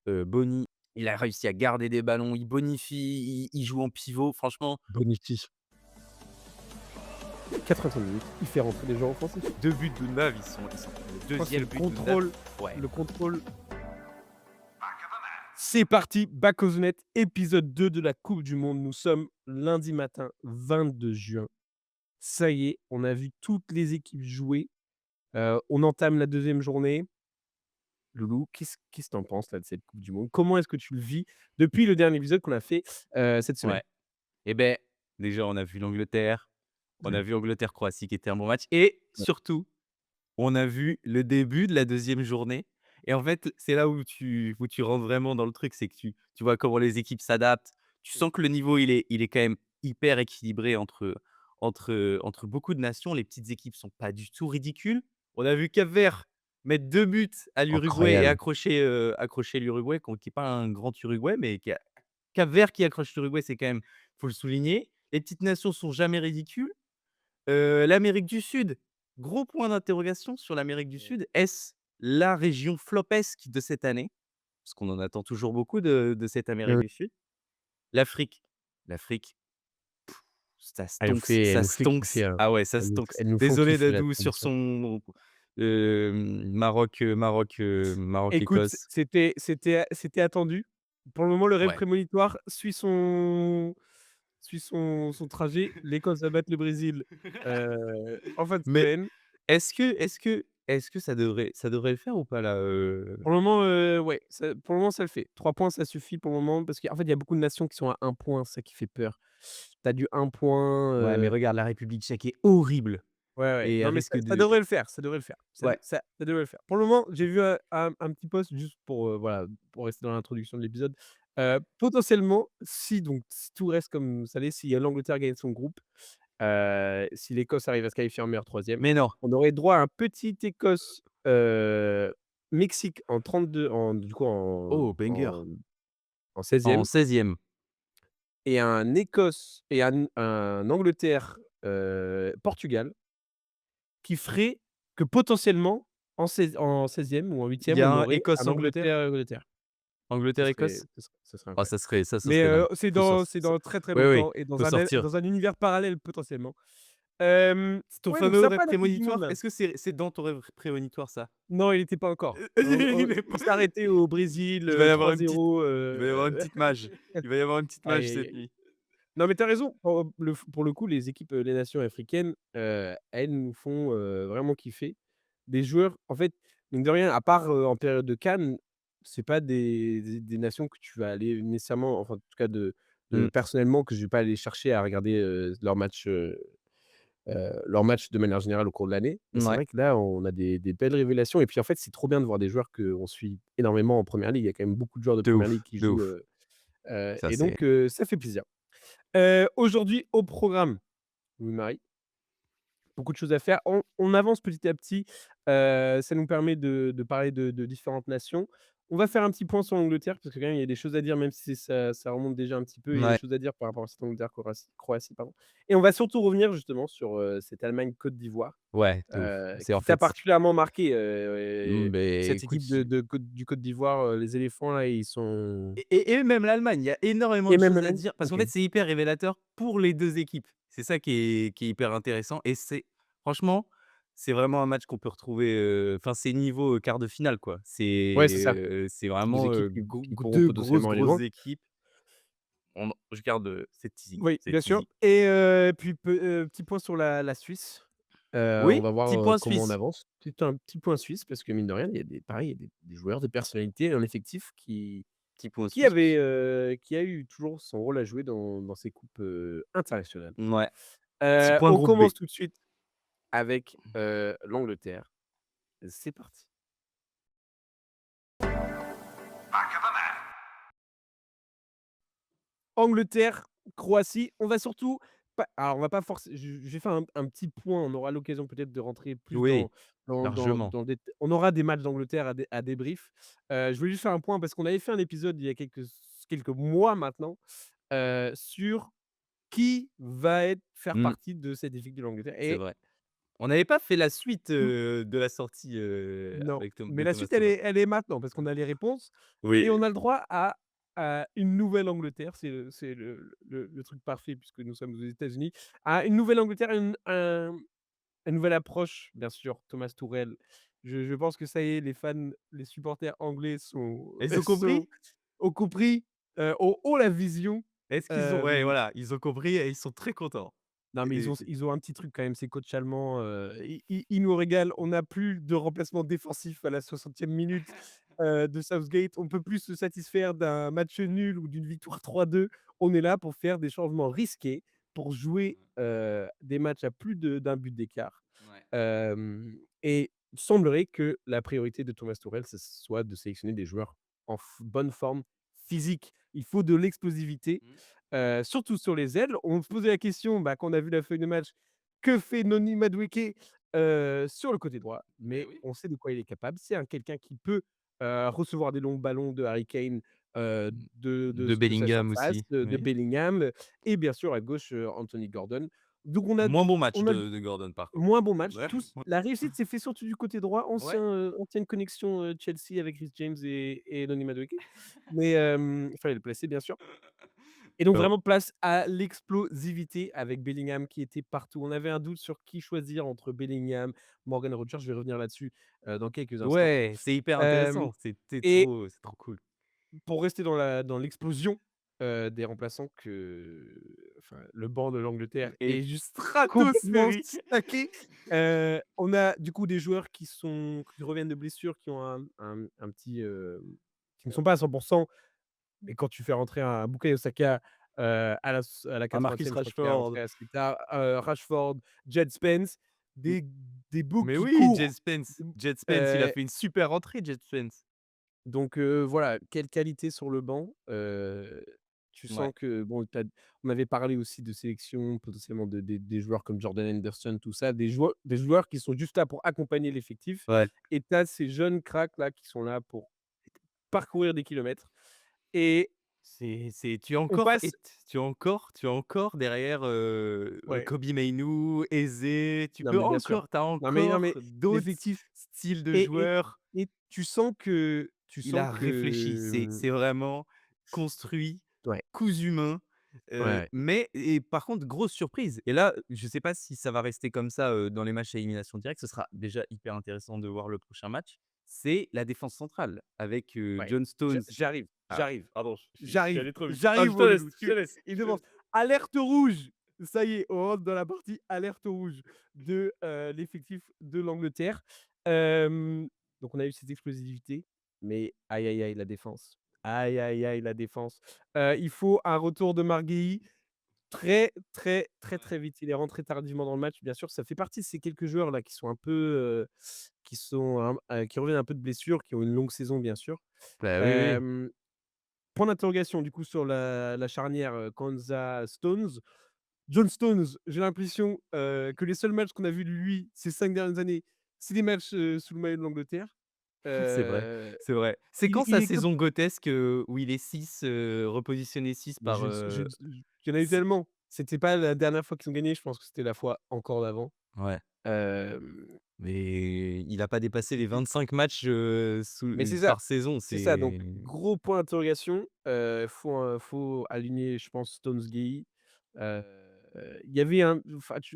Bony, il a réussi à garder des ballons, il bonifie, il joue en pivot. Franchement, Bonitis. 85 minutes, il fait rentrer des gens offensifs. 2 buts de Doumbaf, ils sont le Je crois que c'est 2e but de Doumbaf. Ouais. le contrôle. C'est parti, Back of the Net, épisode 2 de la coupe du monde. Nous sommes lundi matin, 22 juin. Ça y est, on a vu toutes les équipes jouer. On entame la 2e journée. Loulou, qu'est-ce que tu en penses là de cette coupe du monde? Comment est-ce que tu le vis depuis le dernier épisode qu'on a fait, cette semaine? Ouais. Et beh, déjà, on a vu l'Angleterre, on a vu Angleterre-Croatie qui était un bon match et Ouais. surtout, on a vu le début de la 2e journée et en fait, c'est là où tu rentres vraiment dans le truc, c'est que tu vois comment les équipes s'adaptent. Tu sens que le niveau, il est quand même hyper équilibré entre beaucoup de nations. Les petites équipes sont pas du tout ridicules. On a vu Cap-Vert mettre 2 buts à l'Uruguay et Incroyable. accrocher l'Uruguay, qui est pas un grand Uruguay, mais qui a Cap-Vert qui accroche l'Uruguay, c'est quand même faut le souligner. Les petites nations sont jamais ridicules. L'Amérique du Sud, gros point d'interrogation sur l'Amérique du Sud. Est-ce la région flopesque de cette année? Parce qu'on en attend toujours beaucoup de cette Amérique Heu, du Sud. L'Afrique, ça elle ça nous fait stonks. kiffer, hein. Ah ouais, ça stonks. Elles nous font Désolé kiffer la Dadou sur tradition. son, Écoute, Maroc-Écosse. c'était attendu. Pour le moment, le rêve Ouais. prémonitoire suit son trajet. L'Écosse va battre le Brésil, en fin de Mais semaine. est-ce que ça devrait le faire ou pas là, Pour le moment, ouais, pour le moment, ça le fait. 3 points, ça suffit pour le moment parce qu'en fait, il y a beaucoup de nations qui sont à 1 point, c'est ça qui fait peur. Tu as du 1 point, Ouais, mais regarde, la République tchèque est horrible ouais, ouais. et elle Non, mais ça risque ça de devrait le faire, ça devrait le faire. ouais. Ça devrait le faire. Pour le moment, j'ai vu un petit post juste pour, voilà, pour rester dans l'introduction de l'épisode. Potentiellement, si tout reste comme ça l'est, si l'Angleterre gagne son groupe, si l'Écosse arrive à se qualifier en meilleur troisième, Mais non. on aurait droit à un petit Écosse, Mexique en 32 en du coup Oh, banger. en En 16e, 16e. et un Écosse et un Angleterre, Portugal, qui ferait que potentiellement en 16e ou en Il 8e, y a on un aurait un Écosse-Angleterre? Angleterre. Angleterre-Écosse? Ce serait Oh, incroyable. ça Mais, serait dingue. Faut sortir c'est ça. dans très, très Oui, oui, longtemps et faut sortir. dans un univers parallèle potentiellement. C'est ton Ouais, donc fameux rêve sympa la coupe du monde prémonitoire? là. Est-ce que c'est dans ton rêve prémonitoire ça? Non, il était pas encore. Il est pas Il s'est arrêté au Brésil, il va y avoir une petite 3-0, il va y avoir une petite mage. Il va y avoir une petite aïe, mage aïe, cette aïe. nuit. Non, mais tu as raison. Pour le coup, les équipes, les nations africaines, elles nous font, vraiment kiffer. Des joueurs en fait, mine de rien, à part, en période de CAN, c'est pas des nations que tu vas aller nécessairement, enfin, en tout cas de Mmh. personnellement, que je vais pas aller chercher à regarder, leurs matchs de manière générale au cours de l'année. Mais c'est Mouais. vrai que là, on a des belles révélations et puis, en fait, c'est trop bien de voir des joueurs qu'on suit énormément en première ligue. Il y a quand même beaucoup de joueurs de De première ligue ouf, qui de jouent, ouf. Ça et c'est donc ça fait plaisir. Aujourd'hui au programme, Louis-Marie, beaucoup de choses à faire. On avance petit à petit, ça nous permet de parler de différentes nations. On va faire un petit point sur l'Angleterre parce que quand même il y a des choses à dire même si ça remonte déjà un petit peu. Il y a des ouais, choses à dire par rapport à cette Angleterre-Croatie, pardon, et on va surtout revenir justement sur, cette Allemagne-Côte d'Ivoire, ouais, de ouf. C'est en qui t'a fait particulièrement marqué, beh, cette écoute équipe du Côte d'Ivoire, les éléphants là, ils sont, et même l'Allemagne, il y a énormément et de même choses à l'Allemagne? dire parce qu'en OK. fait, c'est hyper révélateur pour les 2 équipes. C'est ça qui est hyper intéressant et c'est franchement, c'est vraiment un match qu'on peut retrouver, enfin, c'est niveau, quart de finale, quoi. Ouais, c'est ça. C'est 2 vraiment, équipes gros qui pourront 2 grosses, potentiellement aller grosses loin. équipes. Je garde, c'est teasing, Oui, c'est bien sûr, teasing. et puis petit point sur la Suisse. On Oui, va petit voir, point comment on suisse. avance. Un petit point suisse parce que mine de rien, il y a des joueurs de personnalité, un effectif Petit point qui suisse. avait, qui a eu toujours son rôle à jouer dans ces coupes, internationales. Ouais, petit point On groupe B. commence tout de suite avec, l'Angleterre. C'est parti. Angleterre, Croatie, on va surtout pas, alors on va pas forcer, je vais faire un petit point, on aura l'occasion peut-être de rentrer plus Oui, largement. dans le dét on aura des matchs d'Angleterre à débrief. Je voulais juste faire un point parce qu'on avait fait un épisode il y a quelques mois maintenant, sur qui va faire Mmh, partie de cette équipe de l'Angleterre, c'est et vrai. On n'avait pas fait la suite, Mmh, de la sortie, non, avec mais de la Thomas suite Tuchel. elle est maintenant parce qu'on a les réponses et Oui. on a le droit à une Nouvelle-Angleterre. C'est le truc parfait puisque nous sommes aux États-Unis. À une Nouvelle-Angleterre, une nouvelle approche, bien sûr, Thomas Tuchel. Je pense que ça y est, les fans, les supporters anglais sont Ils ont sont compris? ont compris, ont la vision. Est-ce qu'ils ont ouais, Hem, voilà, ils ont compris et ils sont très contents. non, mais Et ils ont un petit truc quand même, ces coachs allemands, ils nous régalent. On n'a plus de remplacement défensif à la 60e minute, de Southgate. On peut plus se satisfaire d'un match nul ou d'une victoire 3-2. On est là pour faire des changements risqués, pour jouer, des matchs à plus d'un but d'écart. Ouais. Et il semblerait que la priorité de Thomas Tuchel, ce soit de sélectionner des joueurs en bonne forme physique. Il faut de l'explosivité, Mmh. surtout sur les ailes. On se posait la question, bah, quand on a vu la feuille de match, que fait Noni Madueke, sur le côté droit? Beh, Mais oui. on sait de quoi il est capable. C'est quelqu'un qui peut, recevoir des longs ballons de Harry Kane, Mmh. De de sa Bellingham surface, aussi, de oui. Bellingham, et bien sûr à gauche, Anthony Gordon. Donc Moins bon match on a de Gordon par contre. moins bon match. Ouais. Tous la réussite s'est fait surtout du côté droit, Ouais. ancienne connexion, Chelsea avec Reece James et Noni Madueke. Mais, il fallait le placer bien sûr. Et donc Oh. vraiment place à l'explosivité avec Bellingham qui était partout. On avait un doute sur qui choisir entre Bellingham, Morgan Rogers, je vais revenir là-dessus, dans quelques instants. Ouais, c'est hyper Hem intéressant, et c'est trop cool. pour rester dans l'explosion, des remplaçants, enfin le banc de l'Angleterre Et est juste complètement stratosphérique! stacké. On a du coup des joueurs qui reviennent de blessures, qui ont un petit, qui ne sont pas à 100. Mais quand tu fais rentrer un Bukayo Saka, à la Un Marcus 80e, je crois qu'il est Rashford. rentré assez tard, Rashford, Jed Spence, Mmh, des boucs mais qui oui, Jed courent. Spence. Mmh, Jed Spence, il a fait une super entrée, Jed Spence. donc voilà, quelle qualité sur le banc. Tu Ouais, sens que bon, on avait parlé aussi de sélection, potentiellement des joueurs comme Jordan Henderson, tout ça, des joueurs qui sont juste là pour accompagner l'effectif, ouais. et tu as ces jeunes cracks là qui sont là pour parcourir des kilomètres, et C'est on passe tu as encore derrière, ouais. Kobbie Mainoo, Eze, Non, mais bien sûr. tu as Non, mais encore d'autres l'effectif, styles de et joueurs. tu Il sens a réfléchi, que, c'est vraiment construit, ouais, cousu main, ouais, ouais, mais et par contre, grosse surprise et là, je sais pas si ça va rester comme ça, dans les matchs à élimination directe, ce sera déjà hyper intéressant de voir le prochain match. C'est la défense centrale avec, ouais. John Stones. Ah, J'arrive, pardon, je suis allé trop vite. Ah, j'arrive je te mon laisse, loulou. je te laisse, Il je te demande laisse. alerte rouge! Ça y est, on rentre dans la partie alerte rouge de, l'effectif de l'Angleterre. Hem, donc on a eu cette explosivité, mais aïe, aïe, aïe, la défense. Aïe, aïe, aïe, la défense. Il faut un retour de Marguehi. Très, très, très, Ouais. très vite. Il est rentré tardivement dans le match, bien sûr. Ça fait partie de ces quelques joueurs-là qui sont un peu, qui reviennent un peu de blessures, qui ont une longue saison, bien sûr. Bah, oui, oui. Hem, point d'interrogation, du coup, sur la charnière, Konsa-Stones. John Stones, j'ai l'impression, que les seuls matchs qu'on a vus de lui ces 5 dernières années, c'est des matchs, sous le maillot de l'Angleterre. C'est vrai, Heu, c'est vrai. C'est quand il sa est comme saison grotesque, où il est 6, repositionné 6 mais par, il y en a eu c tellement. C'était pas la dernière fois qu'ils ont gagné, je pense que c'était la fois encore d'avant. ouais. Hem Mais il a pas dépassé les C'était 25 matchs, Mais c'est ça, par saison, c'est ça, donc c'est gros point d'interrogation. Faut aligner, je pense, Stones Gay. Heu, il y avait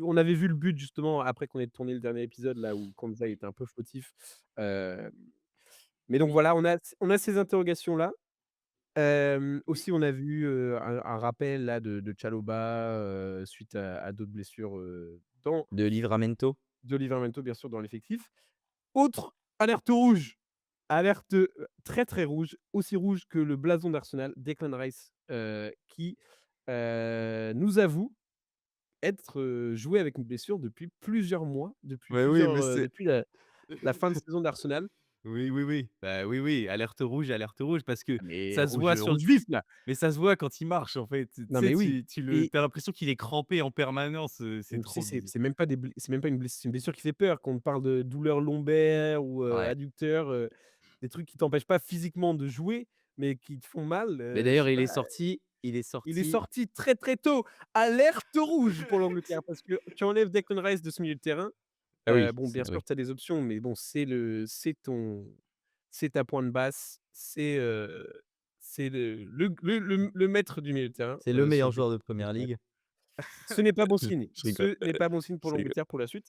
on avait vu le but justement après qu'on ait tourné le dernier épisode là où Konza était un peu fautif. Hem, mais donc oui, voilà, on a ces interrogations-là. oui. Aussi on a vu, un rappel là de Chalobah, suite à d'autres blessures, dans De Livramento. de Livramento bien sûr dans l'effectif. Autre alerte rouge! Alerte, très, très rouge, aussi rouge que le blason d'Arsenal, Declan Rice, qui, nous avoue être, joué avec une blessure depuis plusieurs mois, Ouais, oui, mais depuis la fin de saison d'Arsenal. oui, oui, oui. Bah, oui, oui, alerte rouge parce que Ah mais ça se rouge, voit sur rouge vif là! mais ça se voit quand il marche en fait. Tu Non sais, mais oui, et tu as l'impression qu'il est crampé en permanence, c'est tu sais, trop bizarre. c'est même pas une blessure, c'est une blessure qui fait peur. Quand on parle de douleur lombaire ou, Ouais. adducteur, des trucs qui t'empêchent pas physiquement de jouer, mais qui te font mal, Mais je d'ailleurs, sais pas. il est Il est sorti sorti très, très tôt. Alerte rouge pour l'Angleterre parce que tu enlèves Declan Rice de ce milieu de terrain, Ah oui, Bon, bien sûr, oui. tu as des options, mais bon, c'est ta pointe basse, c'est le maître du milieu de terrain, C'est le si on meilleur fait joueur de première ouais. ligue. Ce n'est pas bon signe. Je rigole, Ce n'est pas bon signe pour je rigole. l'Angleterre pour la suite.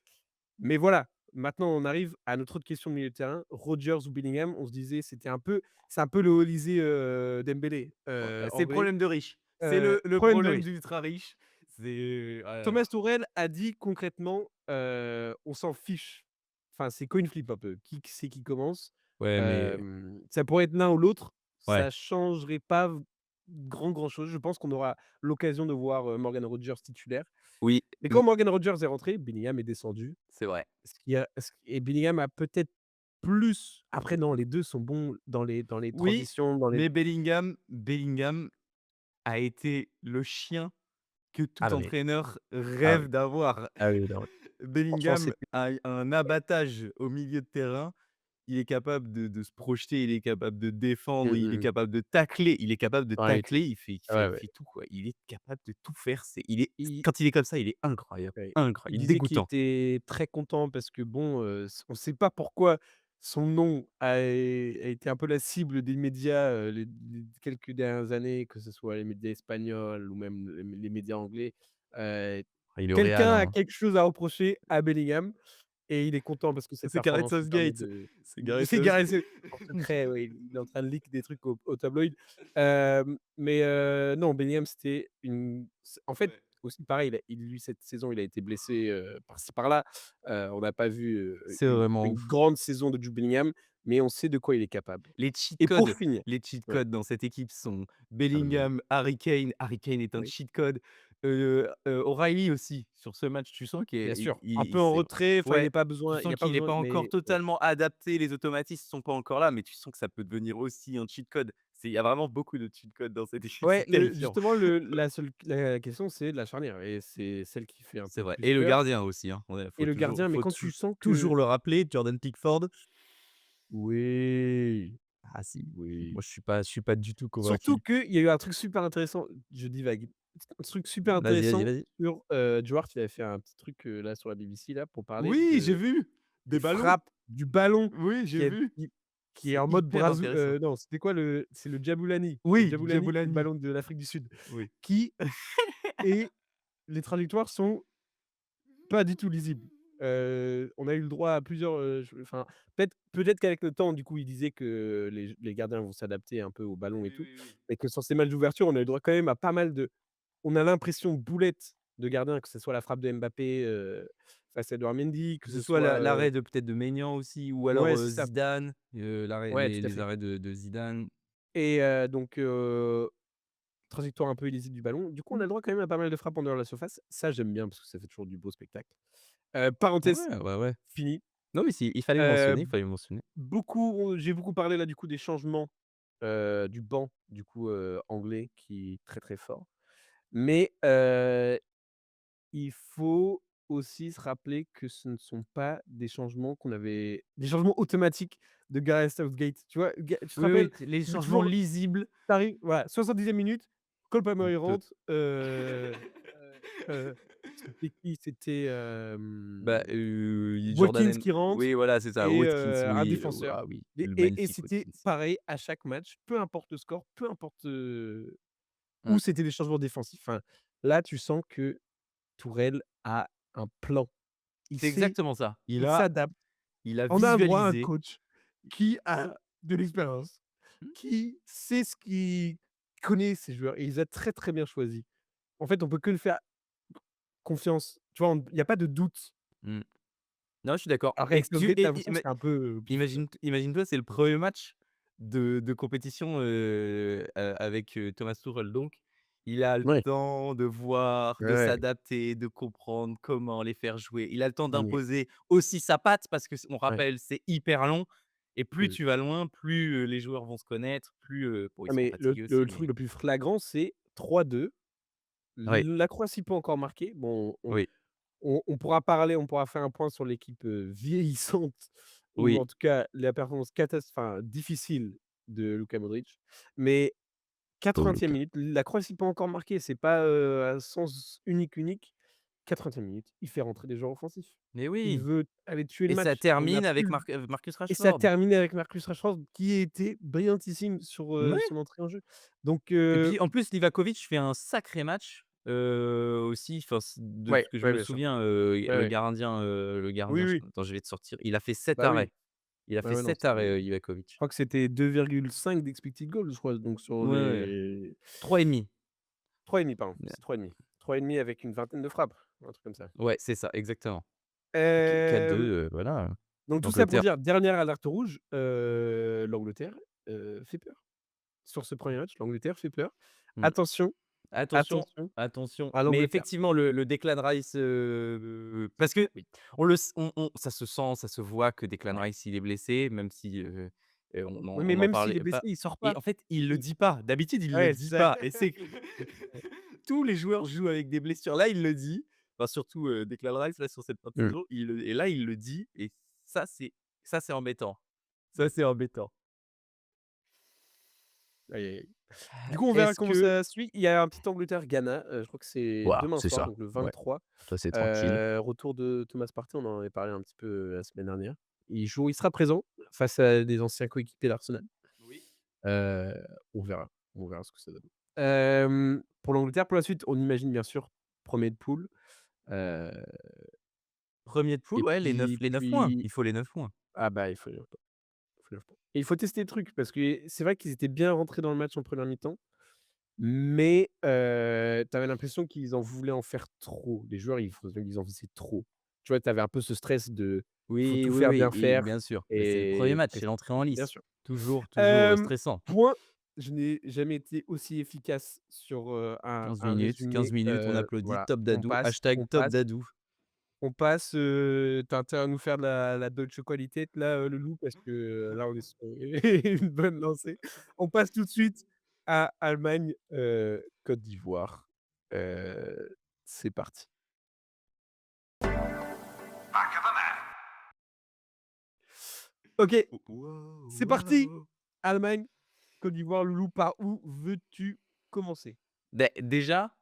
Mais voilà, maintenant on arrive à notre autre question de milieu de terrain, Rodgers ou Bellingham. On se disait c'est un peu le Olysée, Dembélé, C'est le anglais. problème de riche. C'est le Problème de problème riche. d'ultra riche. C'est oh là Thomas là. Tuchel a dit concrètement, «On s'en fiche». Enfin, c'est coin flip un peu. Qui c'est qui commence? Ouais, mais Ça pourrait être l'un ou l'autre. ouais. Ça changerait pas grand chose. Je pense qu'on aura l'occasion de voir, Morgan Rogers titulaire. Oui, Mais mmh, quand Morgan Rogers est rentré, Bellingham est descendu. c'est vrai. Et Bellingham a peut-être plus après non, les 2 sont bons dans les Oui, transitions, dans les mais Bellingham a été le chien que ah tout non mais entraîneur ah oui, rêve d'avoir. ah oui, non, franchement Bellingham c'était a un abattage au milieu de terrain. Il est capable de se projeter, il est capable de défendre, il est mmh. capable de tacler, Ouais, ouais, il ouais. fait tout quoi. Il est capable de tout faire. Il est Il quand il est comme ça, il est incroyable, Ouais. Il incroyable, disait qu'il dégoûtant. était très content parce que bon, on ne sait pas pourquoi son nom a été un peu la cible des médias, les quelques dernières années, que ce soit les médias espagnols ou même les médias anglais. Heu, Il est au Real, Quelqu'un a hein. quelque chose à reprocher à Bellingham et il est content parce que cette C'est Gareth performance lui permet Southgate, de c'est Gareth c'est Gareth Southgate. c'est en secret, oui, il est en train de leak des trucs au tabloïd. Mais non, Bellingham, c'était une c en fait, Ouais. aussi pareil, lui, cette saison, il a été blessé, par-ci par-là. On n'a pas vu, C'est vraiment une ouf. grande saison de Jude Bellingham, mais on sait de quoi il est capable. Les cheat Et pour codes finir les cheat ouais. codes dans cette équipe sont Ah non, mais Bellingham, Harry Kane. Harry Kane est un oui, cheat code, O'Reilly aussi. Sur ce match, tu sens qu'il bien il sûr, un il peu en c'est retrait, enfin, ouais, tu il y sens a pas qu'il est besoin pas encore mais ouais. totalement adapté, les automatismes sont pas encore là, mais tu sens que ça peut devenir aussi un cheat code. Il y a vraiment beaucoup de cheat codes dans cette équipe, Ouais, c'est terrifiant. la question, c'est la charnière et c'est celle qui fait un C'est peu vrai plus et le peur gardien aussi, hein. Ouais, et le gardien, mais faut quand tu sens que Toujours le rappeler, Jordan Pickford. oui, Ah si, oui. moi je suis pas du tout Surtout convaincu. qu'il y a eu un truc super intéressant, je divague. Un truc super Vas-y, vas-y, intéressant vas-y. sur, Joe Hart, il avait fait un petit truc, là, sur la BBC, là, pour parler Oui, j'ai vu! des Des ballons. frappes, du ballon Oui, j'ai qui est vu. qui est C'est en mode hyper intéressant. non, c'était quoi c'est le Djaboulani. Le Oui, Djaboulani, c'est le Djabulani. ballon de l'Afrique du Sud, Oui. qui et les trajectoires sont pas du tout lisible. On a eu le droit à plusieurs, enfin, peut-être qu'avec le temps, du coup, il disait que les gardiens vont s'adapter un peu au ballon et Oui, tout, oui, oui. mais que sur ces matchs d'ouverture, on a eu le droit quand même à pas mal de on a l'impression boulettes de gardiens, que ce soit la frappe de Mbappé, face à Edouard Mendy, que Que ce ce soit soit, l'arrêt de peut-être de Maignan aussi ou alors, ouais, c'est ça. Zidane, Ouais, tout à les fait arrêts de Zidane. et donc trajectoire un peu illisible du ballon. Du coup, on a le droit quand même à pas mal de frappes en dehors de la surface. Ça, j'aime bien parce que ça fait toujours du beau spectacle. Parenthèse Ouais, ouais, ouais. finie. Non, mais il fallait le Heu mentionner, il fallait le mentionner. J'ai beaucoup parlé là du coup des changements, du banc du coup, anglais qui est très, très fort. Mais, il faut aussi se rappeler que ce ne sont pas des changements automatiques de Gareth Southgate. Tu vois? Tu te Oui, rappelles? oui, les Il veut changements toujours lisibles. tu arrives voilà, 70e minute, Cole Palmer il De rentre, c'était qui? C'était, Bah, Jordan Watkins N qui rentre oui, voilà, c'est ça, et Watkins, un oui, défenseur ah oui, et le et magnifique c'était Watkins. pareil à chaque match, peu importe le score, peu importe, Mmh. où c'était des changements défensifs. Enfin, là, tu sens que Tourelle a un plan. C'est exactement ça. Il s'adapte. Il a On a un droit à un visualisé. coach qui a de l'expérience, Mmh, qui sait ce qui connaît ses joueurs et il les a très, très bien choisis. En fait, on peut que lui faire confiance. Tu vois? Il y a pas de doute. mmh. Non, je suis d'accord Alors et qu'avec tu Southgate, tu as l'impression que c'est un peu, imagine-toi, c'est le premier match de compétition, avec, Thomas Tuchel donc il a le ouais, temps de voir, de ouais, s'adapter, de comprendre comment les faire jouer. Il a le temps mmh, d'imposer aussi sa patte parce que on ouais, rappelle, c'est hyper long et plus mmh. tu vas loin, plus, les joueurs vont se connaître, plus, bon, ils Ah seront mais fatigués aussi le truc mais le plus flagrant, c'est 3-2. oui, La Croatie peut encore marquer. Bon, oui, on pourra faire un point sur l'équipe, vieillissante ou oui, en tout cas la performance difficile de Luka Modric. Mais Pauvre 80e Luka. minute, la Croatie peut encore marquer. C'est pas, un sens unique. 80e minute, il fait rentrer des joueurs offensifs. Mais Il oui veut aller tuer le et ça match. On n'a termine avec plus Marcus et ça Rashford. termine avec Marcus Rashford qui était brillantissime sur, Ouais son entrée en jeu. Donc et puis en plus Livakovic fait un sacré match, aussi, enfin de ouais, ce que je ouais, me bien sûr. souviens, Ouais, ouais. le Oui, gardien, oui. attends je vais te sortir, il a fait 7 Bah oui. arrêts. Il a Ouais, fait ouais, non, 7 c'est arrêts, je Livakovic. crois que c'était 2,5 d'expected goals, je crois, donc sur Ouais, ouais, les 3,5. 3,5 pardon, c'est 3,5. 3,5 avec une vingtaine de frappes, un truc comme ça. Ouais, c'est ça, exactement. Qu Hem, 4-2, voilà, donc tout ça pour l'Angleterre. dire, dernière alerte rouge, l'Angleterre, fait peur. Sur ce premier match, l'Angleterre fait peur. Mmh. Attention, Attention, attention attention. à Mais l'Angleterre. effectivement, le Declan Rice, parce que Oui. on le s on ça se sent, ça se voit que Declan Ouais. Rice, il est blessé, même si, Oui, mais on en même s'il parlait est blessé, pas il sort et pas. en fait, il le Il dit pas. D'habitude, il le Ouais, dit c'est ça. pas et c'est que tous les joueurs jouent avec des blessures. Là, il le dit, enfin surtout, Declan Rice, là, sur cette fin de Mmh. saison, et là, il le dit et ça, c'est embêtant. Ça, c'est embêtant. Aïe, aïe, aïe. Du coup, on verra Est-ce comment que ça suit. Il y a un petit Angleterre-Ghana, je crois que c'est Waouh, demain c'est soir, ça. donc le Ouais, 23. ça, c'est tranquille. Retour de Thomas Partey, on en avait parlé un petit peu, la semaine dernière. Il sera présent face à des anciens coéquipiers d'Arsenal. oui. Heu, on verra ce que ça donne. Pour l'Angleterre, pour la suite, on imagine bien sûr 1er de poule, heu 1er de poule, et ouais, puis les 9 points. puis Il faut les 9 points. ah bah, il faut le faire. Et il faut tester le truc parce que c'est vrai qu'ils étaient bien rentrés dans le match en première mi-temps, mais tu avais l'impression qu'ils en voulaient en faire trop. Les joueurs, ils en faisaient trop. Tu vois, tu avais un peu ce stress de faut Oui, tout oui, faire oui bien et faire bien sûr. Mais c'est le premier et match, c'est presser. l'entrée en Bien lice. sûr. Toujours, toujours, Hem, stressant. point, je n'ai jamais été aussi efficace sur, 15 un minutes, 15 résumé, minutes, on applaudit. voilà, Top Dadou, hashtag Top Dadou. on passe, tu as à nous faire de la Deutsche Qualität là, Loulou, parce que, là, on est sur une bonne lancée. On passe tout de suite à Allemagne, Côte d'Ivoire. C'est parti. OK, c'est parti! Allemagne, Côte d'Ivoire, Loulou, par où veux-tu commencer? Déjà,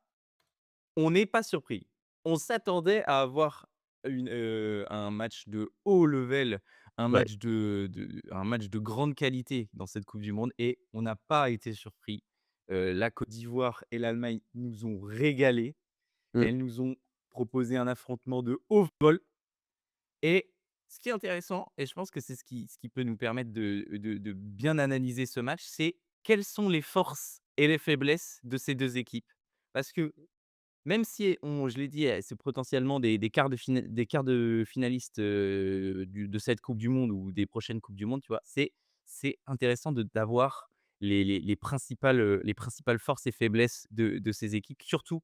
on n'est pas surpris. On s'attendait à avoir un match de haut level, Ouais. un match de grande qualité dans cette coupe du monde et on n'a pas été surpris. La Côte d'Ivoire et l'Allemagne nous ont régalés. Mmh. Elles nous ont proposé un affrontement de haut vol. Et ce qui est intéressant, et je pense que c'est ce qui peut nous permettre de bien analyser ce match, c'est quelles sont les forces et les faiblesses de ces 2 équipes. Parce que même si je l'ai dit, c'est potentiellement des quarts de finalistes, de cette coupe du monde ou des prochaines coupes du monde, tu vois? C'est intéressant d'avoir les principales forces et faiblesses de ces équipes. Surtout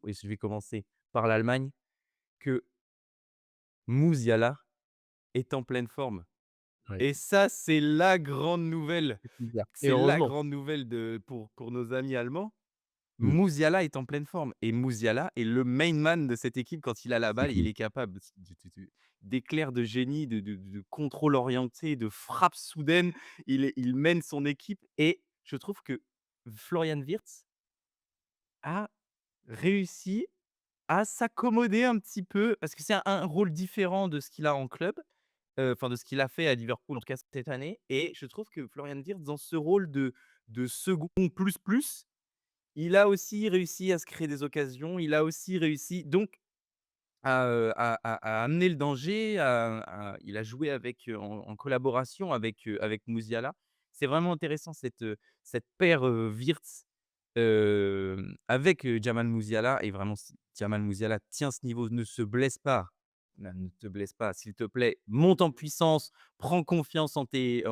et je vais commencer par l'Allemagne, que Musiala est en pleine forme Ouais, et ça, c'est la grande nouvelle. c'est bizarre et C'est la heureusement. grande nouvelle pour nos amis allemands. Mmh. Musiala est en pleine forme et Musiala est le main man de cette équipe quand il a la C'est balle. Il qui? est capable d'éclairs de génie, de contrôle orienté, de frappe soudaine. Il mène son équipe et je trouve que Florian Wirtz a réussi à s'accommoder un petit peu parce que c'est un rôle différent de ce qu'il a en club. Enfin de ce qu'il a fait à Liverpool, en tout cas cette année et je trouve que Florian Wirtz dans ce rôle de second plus, il a aussi réussi à se créer des occasions. Il a aussi réussi donc à amener le danger, il a joué avec, en collaboration avec Musiala. C'est vraiment intéressant cette paire, Wirtz, avec, Jamal Musiala et vraiment si Jamal Musiala tient ce niveau, ne se blesse pas, ne te blesse pas, s'il te plaît, monte en puissance, prends confiance en tes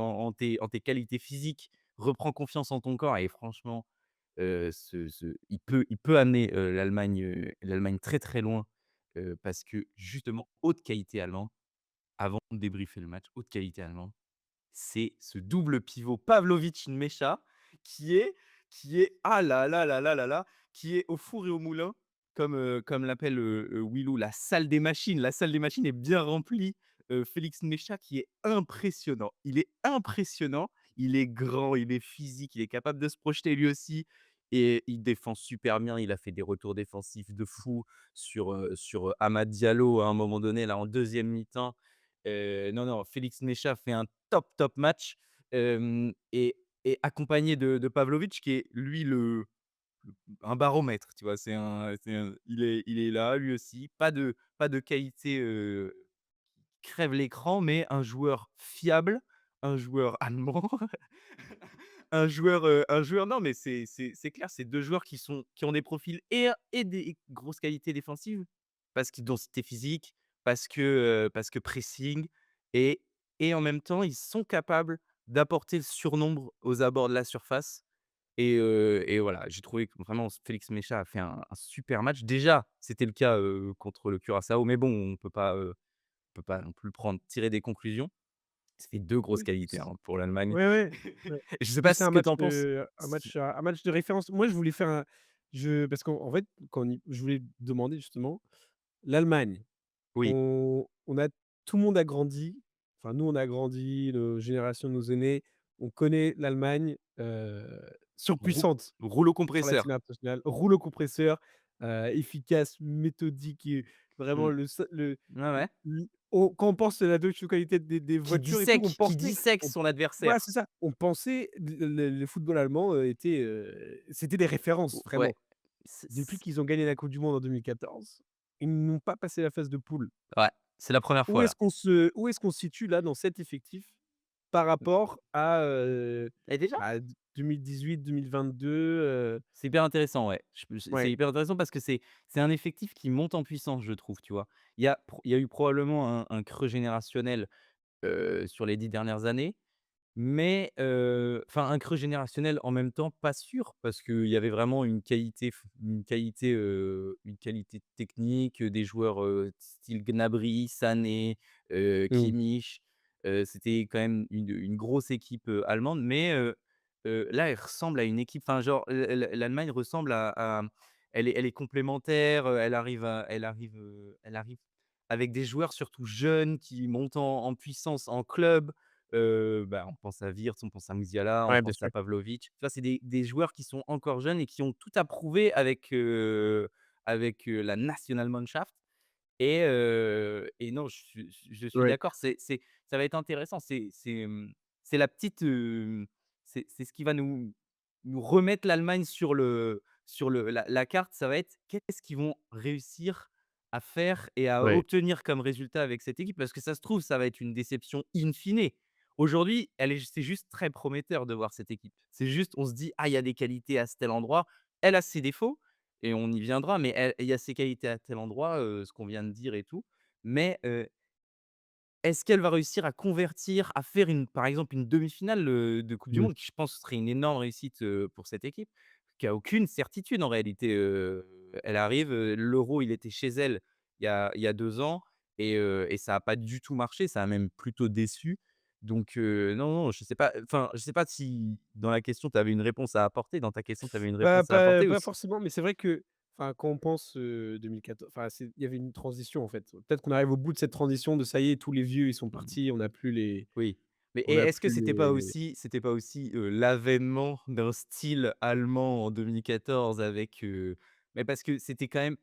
qualités physiques, reprends confiance en ton corps et franchement, il peut amener, l'Allemagne très, très loin, parce que justement, haute qualité allemand, avant de débriefer le match, haute qualité allemand, c'est ce double pivot Pavlovic-Nmecha qui est ah là là là là là là, qui est au four et au moulin comme l'appelle, Wilou, la salle des machines est bien remplie. Félix Nmecha qui est impressionnant. Il est impressionnant, il est grand, il est physique, il est capable de se projeter lui aussi. et il défend super bien. Il a fait des retours défensifs de fou sur Amad Diallo à un moment donné, là, en deuxième mi-temps. Non, non, Félix Mécha fait un top, top match, et accompagné de Pavlovic qui est lui un baromètre, tu vois? C'est un il est là lui aussi, pas de qualité, qui crève l'écran, mais un joueur fiable, un joueur allemand, un joueur non, mais c'est clair, c'est 2 joueurs qui ont des profils et des grosses qualités défensives, parce qu'ils densité physique, parce que pressing et en même temps, ils sont capables d'apporter le surnombre aux abords de la surface et voilà, j'ai trouvé que vraiment Félix Mécha a fait un super match. Déjà, c'était le cas, contre le Curaçao, mais bon, on peut pas non plus tirer des conclusions. Ça fait 2 grosses Oui, qualités, hein, pour l'Allemagne. ouais, ouais, ouais. Je sais Oui, pas c'est ce que tu en penses? un match de référence. Moi, je voulais faire parce qu'en fait, je voulais demander justement, l'Allemagne, Oui, on a tout le monde a grandi, enfin nous, on a grandi, nos générations, nos aînés, on connaît l'Allemagne, rou surpuissante rouleau sur la scène compresseur. internationale, rouleau compresseur, efficace, méthodique et vraiment Mmh. le Ouais, ouais. quand on pense à la Deutsche Qualität des Qui voitures et tout, dissèque qui dissèque on son voilà, adversaire. c'est ça. On pensait le football allemand, était, c'était des références Ouais. vraiment. Depuis C'est qu'ils ont gagné la coupe du monde en 2014, ils n'ont pas passé la phase de poule. ouais, c'est la première fois là. Où est-ce qu'on se situe là dans cet effectif par rapport à, Et déjà? bah, 2018-2022, C'est hyper intéressant, ouais. Je peux c'est ouais. hyper intéressant parce que c'est un effectif qui monte en puissance, je trouve, tu vois? Il y a eu probablement un creux générationnel, sur les 10 dernières années. Mais enfin, un creux générationnel, en même temps, pas sûr, parce qu'il y avait vraiment une qualité technique, des joueurs, style Gnabry, Sané, Mmh. Kimmich. C'était quand même une grosse équipe, allemande, mais là, elle ressemble à une équipe enfin, genre, l'Allemagne ressemble à elle est complémentaire, elle arrive avec des joueurs surtout jeunes qui montent en puissance en club. Bah, on pense à Wirtz, on pense à Musiala, on Ouais, bien pense à sûr. Pavlovic. Tu vois, c'est des joueurs qui sont encore jeunes et qui ont tout à prouver avec la Nationalmannschaft et non, je suis Ouais. d'accord, ça va être intéressant. C'est la petite, c'est ce qui va nous remettre l'Allemagne sur la carte. Ça va être qu'est-ce qu'ils vont réussir à faire et à Ouais. obtenir comme résultat avec cette équipe? Parce que ça se trouve, ça va être une déception in fine. Aujourd'hui, c'est juste très prometteur de voir cette équipe. C'est juste, on se dit: «Ah, il y a des qualités à ce tel endroit». Elle a ses défauts et on y viendra, mais il y a ses qualités à tel endroit, ce qu'on vient de dire et tout. Mais, est-ce qu'elle va réussir à convertir, à faire par exemple, une demi-finale, de coupe du Mmh. monde qui, je pense, serait une énorme réussite, pour cette équipe, qui a aucune certitude en réalité, elle arrive, l'Euro, il était chez elle il y a 2 ans et ça a pas du tout marché, ça a même plutôt déçu. Donc, non, non, je sais pas, enfin, je sais pas si dans la question tu avais une réponse à apporter, dans ta question tu avais une Bah, réponse à apporter pas aussi? forcément, mais c'est vrai que, enfin, quand on pense, 2014, enfin, il y avait une transition, en fait. Peut-être qu'on arrive au bout de cette transition de ça y est, tous les vieux, ils sont Mmh. partis, Oui, mais on n'a est-ce que plus les c'était pas aussi, l'avènement d'un style allemand en 2014 avec, mais parce que c'était quand même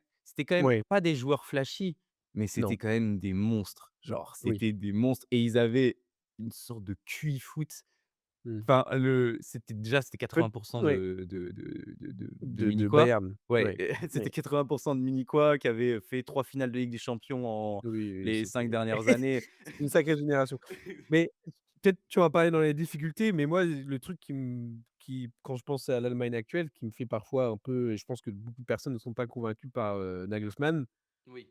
ouais, pas des joueurs flashy, mais c'était non, quand même des monstres. Genre, oui. c'était des monstres et ils avaient une sorte de QI foot. Mmh. Enfin, c'était Peut 80 ouais, de de Munichois. Bayern, Ouais, ouais, c'était ouais. 80 de Munichois qui avaient fait 3 finales de Ligue des champions en Oui, oui, les 5 c'était dernières années. c'était une sacrée génération. Mais peut-être tu vas parler dans les difficultés, mais moi, le truc quand je pense à l'Allemagne actuelle, qui me fait parfois un peu et je pense que beaucoup de personnes ne sont pas convaincues par, Nagelsmann. Oui.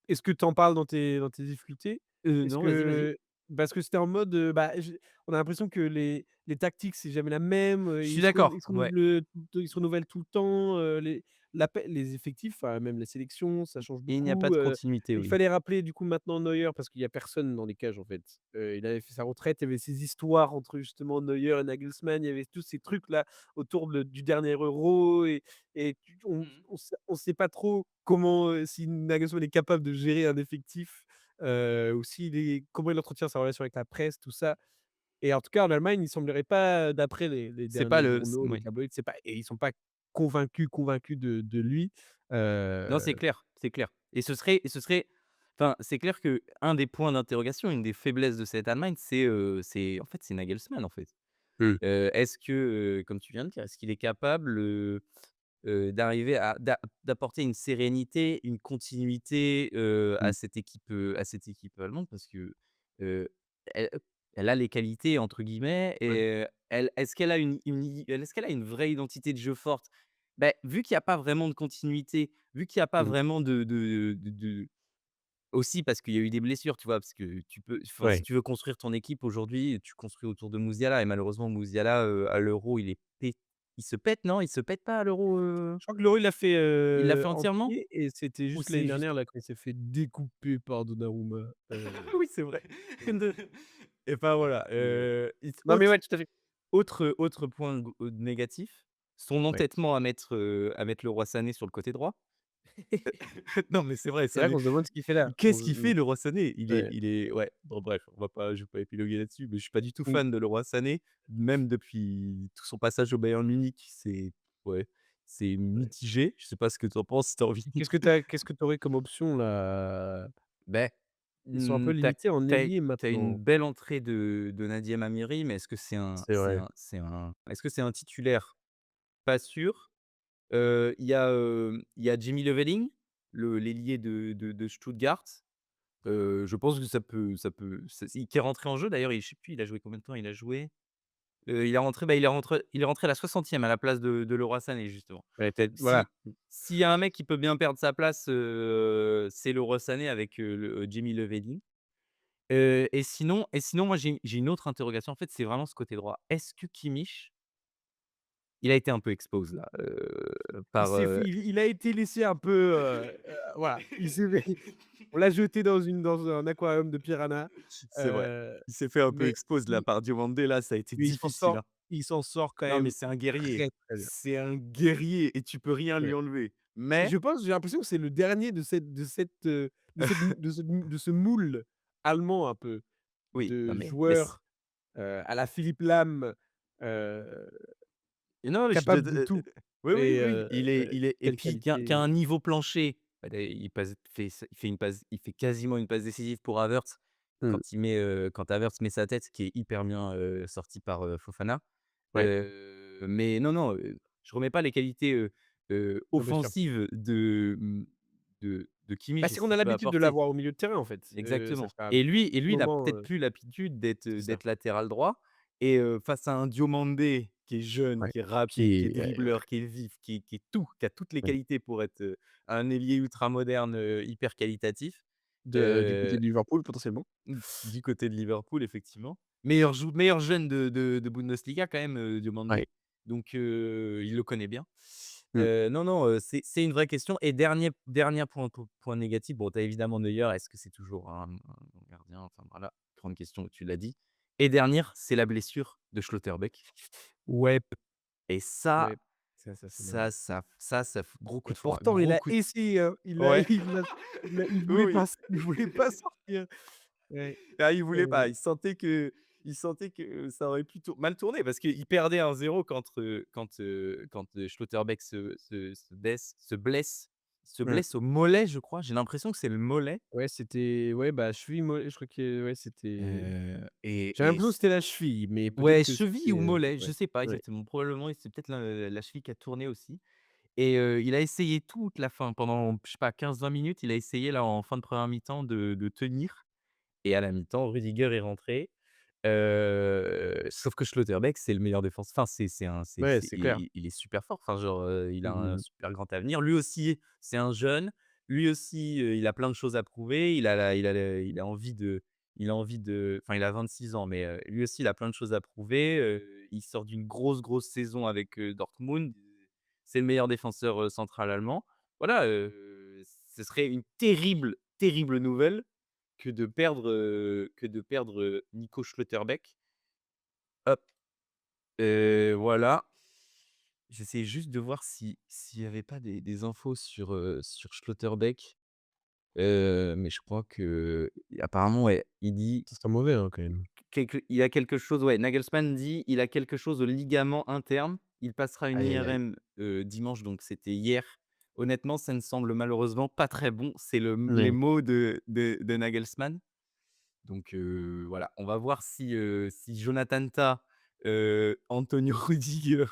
Est-ce que tu en parles dans tes difficultés? Est-ce Non, vas-y, vas-y. que parce que c'était en mode, bah, on a l'impression que les tactiques, c'est jamais la même, Je suis d'accord, ouais. ils se renouvellent tout le temps, les effectifs, enfin même les sélections, ça change Et il n'y a pas beaucoup, de continuité, il oui. fallait rappeler du coup maintenant Neuer parce qu'il y a personne dans les cages en fait. Il avait fait sa retraite, il y avait ces histoires entre justement Neuer et Nagelsmann, il y avait tous ces trucs là autour du dernier Euro et Mmh. on sait pas trop comment, si Nagelsmann est capable de gérer un effectif, ou comment il entretient sa relation avec la presse, tout ça. Et en tout cas, en Allemagne, il semblerait pas, d'après les C'est pas derniers le c journaux, les oui. tabloïds, c'est pas et ils sont pas convaincu de lui. Non, c'est clair, c'est clair et ce serait enfin, c'est clair que un des points d'interrogation, une des faiblesses de cette Allemagne, c'est en fait, c'est Nagelsmann, en fait. Mmh. Est-ce que, comme tu viens de dire, est-ce qu'il est capable, d'arriver d'apporter une sérénité, une continuité, Mmh. à cette équipe allemande? Parce que, heu, elle elle a «les qualités» entre guillemets Ouais. et elle est-ce qu'elle a est-ce qu'elle a une vraie identité de jeu forte? Beh, vu qu'il y a pas vraiment de continuité, vu qu'il y a pas Mmh. vraiment de aussi parce qu'il y a eu des blessures, tu vois? Parce que tu peux enfin, si Ouais. tu veux construire ton équipe aujourd'hui, tu construis autour de Musiala et malheureusement Musiala, à l'Euro, il se pète, non? Il se pète pas à l'Euro, Je crois que l'Euro, il l'a fait, il l'a fait entièrement? entier et c'était Ou juste l'année c'est juste dernière là quand il s'est fait découper par Donnarumma, oui, c'est vrai. De et enfin voilà, mais non mais autre ouais, tout à fait. autre point négatif, son Ouais. entêtement à mettre le roi Sané sur le côté droit. Non, mais c'est vrai, C'est là Sané. qu'on se demande ce qu'il fait là. On Qu'est-ce qu'il fait Leroy Sané? ouais. Il est ouais, bon bref, je vais pas épiloguer là-dessus, mais je suis pas du tout Mmh. fan de Leroy Sané, même depuis tout son passage au Bayern Munich, ouais, c'est Ouais. mitigé. Je sais pas ce que tu en penses, si tu as envie Qu'est-ce que tu aurais comme option là? beh, Ils sont un peu tu limités en ailier as une maintenant. belle entrée de Nadim Amiri, mais C'est vrai. est-ce que c'est un titulaire? Pas sûr. Il y a Jimmy Leveling, l'ailier de Stuttgart. Je pense que qui est rentré en jeu d'ailleurs, je sais plus, il a joué combien de temps? Il a joué, il est rentré à la 60e à la place de Leroy Sané justement. Ouais, peut-être voilà. Si s'il y a un mec qui peut bien perdre sa place, c'est Leroy Sané avec, Jamie Leveling. Et sinon moi j'ai une autre interrogation, en fait, c'est vraiment ce côté droit. Est-ce que Kimmich, il a été un peu expose là, Il par, s'est fait il a été laissé un peu, voilà, il s'est fait on l'a jeté dans un aquarium de piranha, c'est vrai, heu, il s'est fait un peu mais expose là il par Diomandé là, ça a été mais difficile, hein. il s'en sort quand Non, mais même c'est un guerrier. très, très bien. C'est un guerrier et tu peux rien lui Ouais. enlever. Mais Je pense, j'ai l'impression que c'est le dernier de ce moule allemand un peu, oui, non de mais c joueur, à la Philipp Lahm, heu, non, mais je te capable de tout oui, oui, et oui, il est et quelle puis qui a qualité. un niveau plancher. Bah, d'ailleurs, il fait une passe il fait quasiment une passe décisive pour Havertz Mmh. quand Havertz met sa tête, qui est hyper bien, sortie par, Fofana. Ouais, Mais non, non, je remets pas les qualités, non, bien sûr. offensives de Bah, Kimmich et c'est ce qu'on qu'il a peut l'habitude de apporter. l'avoir au milieu de terrain en fait, ça Exactement fait un et lui, il a moment, peut-être plus l'habitude c'est ça. d'être latéral droit et face à un Diomandé qui est jeune, Ouais. qui est rapide, qui est Qui est dribbleur, qui est vif, qui est tout, qui a toutes les ouais. qualités pour être, un ailier ultramoderne, hyper qualitatif, De du côté heu, de Liverpool potentiellement. du côté de Liverpool effectivement. Meilleur jeune de Bundesliga quand même, Ouais. Diomandé, donc il le connaît bien. Mmh. Non, non, c'est une vraie question et dernier point négatif, bon, tu as évidemment Neuer, est-ce que c'est toujours un bon gardien? Enfin voilà, grande question, tu l'as dit et dernière, c'est la blessure de Schlotterbeck Ouais, et ça ouais. Ça fait mal. gros coup Et de froid, pourtant il gros a coup de essayé, hein. ouais, oui, oui. Il voulait pas sortir. Ouais, Ah, il voulait pas, heu, il sentait que ça aurait pu mal tourner parce qu'il perdait 1-0 quand Schlotterbeck se mmh. blesse au mollet, je crois. J'ai l'impression que c'est le mollet, Ouais, c'était ouais, bah, cheville mollet, je crois que ouais, c'était et j'ai l'impression que c'était la cheville, mais peut-être ouais, que cheville ou c'était, mollet, je ouais, sais pas ouais. exactement. Probablement, c'est peut-être la cheville qui a tourné aussi et il a essayé toute la fin pendant, je sais pas, 15-20 minutes, il a essayé là en fin de première mi-temps de tenir et à la mi-temps, Rudiger est rentré. Sauf que Schlotterbeck, c'est le meilleur défenseur. Enfin, Ouais, c'est clair. il est super fort. Enfin, genre, il a Mmh un mh. super grand avenir. Lui aussi, c'est un jeune. Lui aussi, il a plein de choses à prouver. Il a envie de enfin, il a 26 ans, mais, lui aussi, il a plein de choses à prouver. Il sort d'une grosse saison avec, Dortmund. C'est le meilleur défenseur, central allemand. Voilà, ce serait une terrible nouvelle que de perdre, Nico Schlotterbeck. Hop, voilà. J'essayais juste de voir s'il y avait pas des infos sur Schlotterbeck, mais je crois qu'apparemment, ouais, il dit Ça serait mauvais, hein, quand même. il a quelque chose, ouais, Nagelsmann dit: «Il a quelque chose au ligament interne». Il passera une Aïe, aïe, aïe. IRM, dimanche, donc c'était hier. Honnêtement, ça ne semble malheureusement pas très bon. C'est les Ouais. mots de Nagelsmann. Donc voilà, on va voir si Jonathan Tah, Antonio Rudiger,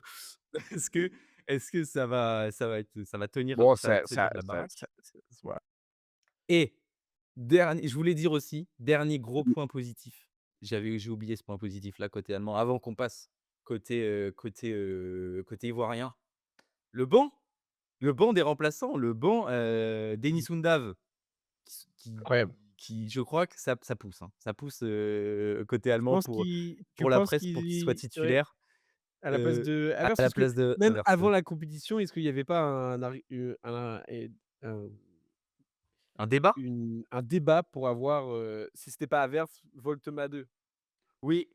est-ce que ça va tenir Bon, ça va tenir la baraque? ça voilà. Et dernier je voulais dire aussi, dernier gros point positif. J'ai oublié ce point positif-là côté allemand, avant qu'on passe côté ivoirien. Le banc le banc des remplaçants, le banc, Denis Undav qui s Incroyable. qui je crois que ça pousse, hein. Ça pousse, côté Tu allemand penses tu pour la penses presse, pour qu'il soit qu'il ouais, titulaire, à la place heu, de à Havertz? la Parce que place de même Havertz, avant la compétition, est-ce qu'il y avait pas un un débat? un débat pour avoir, si c'était pas Havertz, Voltema 2? Oui,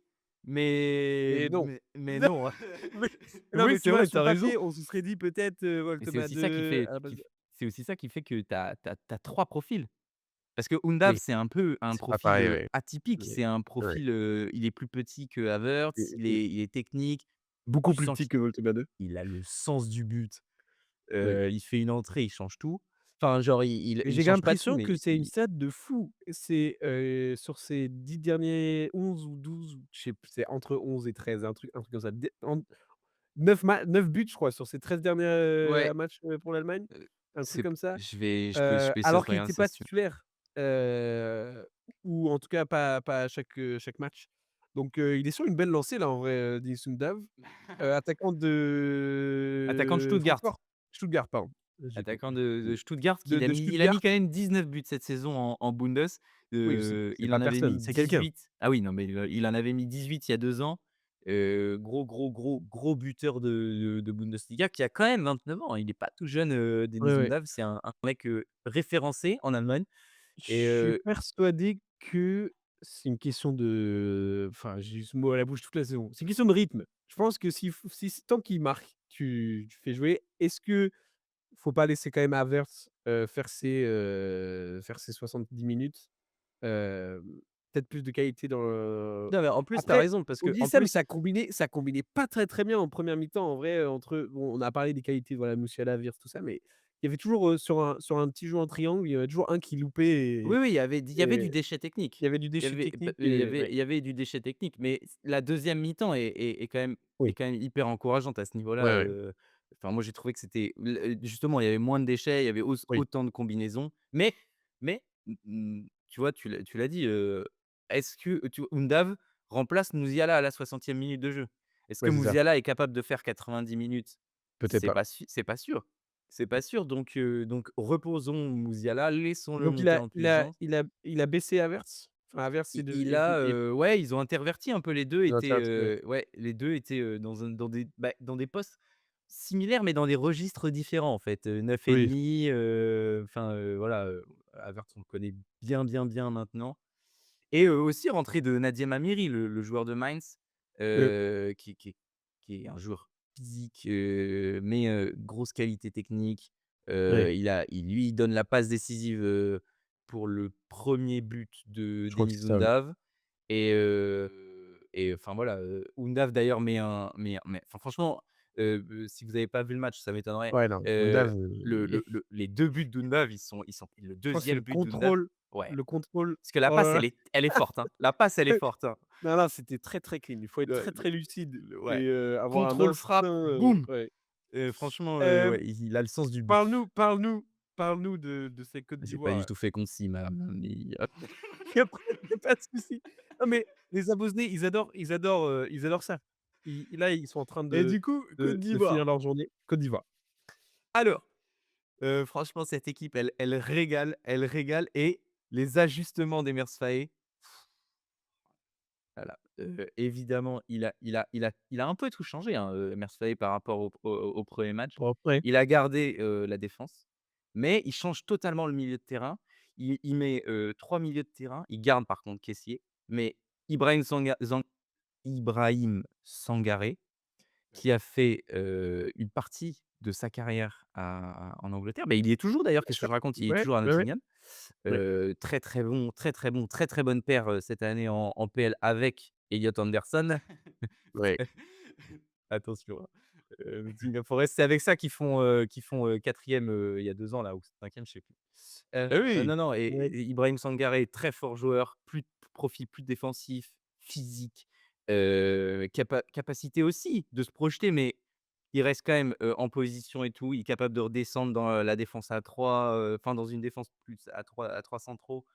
mais Mais non. mais non. Mais non, Oui, mais c'est tu vois, vrai, sur tu le as raison. papier, on se serait dit peut-être, Mais c'est Voltema aussi ça 2 à la place de c'est aussi ça qui fait que tu as 3 profils. Parce que Undav, oui, c'est un peu un C'est pas profil, pareil, ouais. atypique. Mais C'est un ouais. profil, il est plus petit que Havertz, il est technique. Beaucoup Tu plus sens petit que Voltema 2. qu'il a le sens du but. Oui. Il fait une entrée, il change tout. Enfin, genre, Mais il j'ai change pas tout, l'impression mais que c'est une stat de fou. C'est, sur ces 10 derniers 11 ou 12, je sais plus, c'est entre 11 et 13, un truc comme ça. 9 buts, je crois, sur ces 13 derniers, ouais, matchs, pour l'Allemagne, un truc c'est comme ça. je vais essayer de Alors qu'il regarder était ça pas si tu veux. titulaire, ou en tout cas pas à chaque match. Donc il est sur une belle lancée là en vrai, Denis Undav, attaquant Attaquant de de Stuttgart. Francfort? Stuttgart, pardon. Attaquant de Stuttgart, De il a Stuttgart? mis quand même 19 buts cette saison en Bundes. Oui, c'est Il pas en avait mis personne, c'est quelqu'un. 18. Ah oui, non, mais il en avait mis 18 il y a 2 ans. Gros buteur de Bundesliga qui a quand même 29 ans, hein. Il est pas tout jeune, Ouais, Denis ouais. Undav. C'est un mec, référencé en Allemagne Je et suis persuadé que c'est une question de enfin, j'ai eu ce mot à la bouche toute la saison. C'est une question de rythme. Je pense que si tant qu'il marque, tu fais jouer. Est-ce que faut pas laisser quand même Havertz, faire ses 70 minutes? Hem, Peut-être plus de qualité dans le non, mais en plus, tu as après, raison parce on que dit en ça, mais plus ça combinait pas très, très bien en première mi-temps en vrai, entre bon, on a parlé des qualités, voilà, Musiala, Wirtz, tout ça, mais il y avait toujours, sur un petit jeu en triangle, il y avait toujours un qui loupait oui, et oui, il y avait du et déchet technique. il y avait du déchet technique ouais. Il y avait du déchet technique, mais la deuxième mi-temps est Oui. quand même hyper encourageante à ce Ouais, niveau-là, ouais. enfin moi j'ai trouvé que c'était justement, il y avait moins de déchets, il y avait Oui. autant de combinaisons, mais tu vois, tu l'as dit, est-ce que Undav remplace Musiala à la 60e minute de jeu? Est-ce que Ouais, c'est ça. Musiala est capable de faire 90 minutes? Peut-être pas. C'est pas sûr. C'est pas sûr, donc reposons Musiala, laissons-le Donc monter en puissance. il a baissé Havertz? Enfin Havertz Il a, ouais, ils ont interverti un peu les 2 étaient, ouais. ouais, les 2 étaient, dans des postes similaires, mais dans des registres différents en fait, 9 et Oui. demi, enfin, voilà, Havertz on le connaît bien maintenant et aussi rentrée de Nadim Amiri, le joueur de Mainz, Heu, qui est un joueur physique, mais grosse qualité technique. ouais, Il donne la passe décisive, pour le premier but de je crois que Denis c'est ça, oui. Undav et enfin voilà, Undav d'ailleurs mais enfin franchement, si vous avez pas vu le match, ça m'étonnerait. Ouais, non, Undav, Les 2 buts d'Undav, le je crois que c'est deuxième but d'Undav ouais. le contrôle, Parce que la oh passe, là là. elle est forte, hein. La passe, elle est forte, hein. Non, non, c'était très, très clean. Il faut être Le très, très lucide ouais. et avoir un Contrôle, frappe, instinct, boum! ouais. Franchement, Hem, ouais, il a le sens du but. parle-nous parle-nous parle-nous de cette Côte J'ai pas du d'Ivoire. tout fait concis, madame, mais Il y a pas de souci. Non, mais les abonnés, ils adorent ça. Là, ils sont en train et de du coup, Côte de finir d'Ivoire. leur journée. Côte d'Ivoire. Alors, franchement, cette équipe, elle régale et les ajustements d'Emers Faé, voilà, évidemment, il a un peu tout changé, hein, Emers Faé par rapport au 1er match. Bon après Il a gardé, la défense, mais il change totalement le milieu de terrain. Il met, 3 milieux de terrain. Il garde par contre Kessié, mais Ibrahim Sanga Zang Ibrahim Sangaré, qui a fait, une partie de sa carrière en Angleterre. Mais il y est toujours d'ailleurs, bien qu'est-ce que sûr. je raconte? Il est Ouais, toujours à ouais, ouais, Nottingham. ouais. Très, très bon, très, très bonne paire, cette année en PL avec Elliott Anderson. Ouais. Attention, hein. Nottingham Forest, c'est avec ça qu'ils font 4e, il y a 2 ans là ou 5e, je sais plus. Ah oui! Non, non Ouais. et Ibrahim Sangaré, très fort joueur, plus de profil plus défensif, physique, capacité aussi de se projeter, mais il reste quand même, en position et tout. Il est capable de redescendre dans, la défense à 3, enfin dans une défense plus à 3 centraux.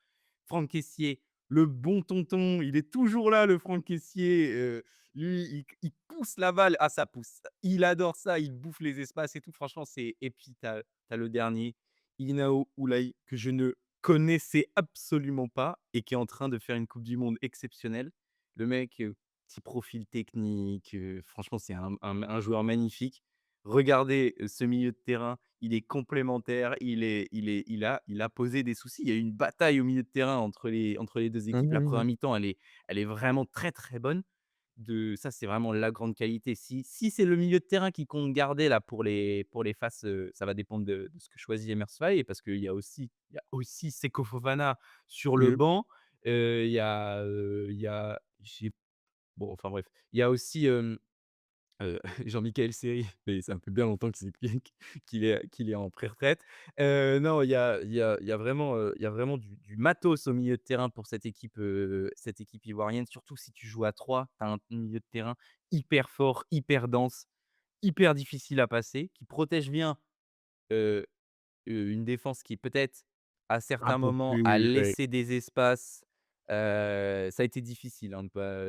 Franck Kessié, le bon tonton, il est toujours là, le Franck Kessié, lui, il pousse la balle. Ah, ça pousse. Il adore ça, il bouffe les espaces et tout. Franchement, c'est et puis tu as le dernier, Inao Houlaye, que je ne connaissais absolument pas et qui est en train de faire une coupe du monde exceptionnelle. Le mec, petit profil technique, franchement, c'est un joueur magnifique. Regardez, ce milieu de terrain, il est complémentaire, il a posé des soucis. Il y a eu une bataille au milieu de terrain entre les 2 Mmh équipes. La mh, première mmh. mi-temps, elle est vraiment très, très bonne. Ça, c'est vraiment la grande qualité. Si c'est le milieu de terrain qui compte garder là pour les phases, ça va dépendre de ce que choisit Emers Faé parce qu'il y a aussi Seko Fofana sur le Yep. banc. Il y a j'ai bon, enfin bref, il y a aussi, Jean-Michel Seri, mais ça fait bien longtemps qu'il est en pré-retraite. Non, il y a vraiment du matos au milieu de terrain pour cette équipe ivoirienne, surtout si tu joues à 3, tu as un milieu de terrain hyper fort, hyper dense, hyper difficile à passer, qui protège bien, heu une défense qui peut-être, à Un certains peu moments, plus, a oui, ouais. laissé des espaces. Ça a été difficile, hein, de pas,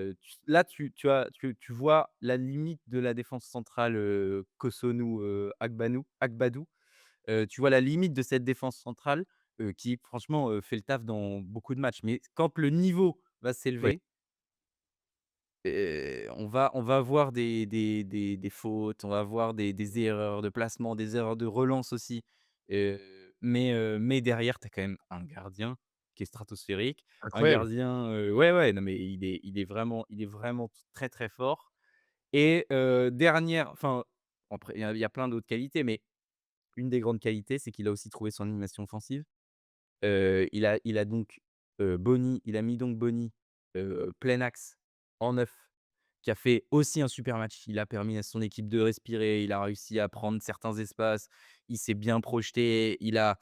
là, tu vois la limite de la défense centrale, Cossonu, Agbadou. Tu vois la limite de cette défense centrale, qui franchement, fait le taf dans beaucoup de matchs. Mais quand le niveau va Ouais. s'élever, on va avoir des fautes, on va avoir des erreurs de placement, des erreurs de relance aussi, mais derrière, tu as quand même un gardien qui est stratosphérique, un Incroyable. gardien, ouais, ouais, non, mais il est vraiment très, très fort et dernière enfin, après il y a plein d'autres qualités, mais une des grandes qualités, c'est qu'il a aussi trouvé son animation offensive. Il a donc, il a mis donc Bony, plein axe en neuf, qui a fait aussi un super match. Il a permis à son équipe de respirer, il a réussi à prendre certains espaces, il s'est bien projeté, il a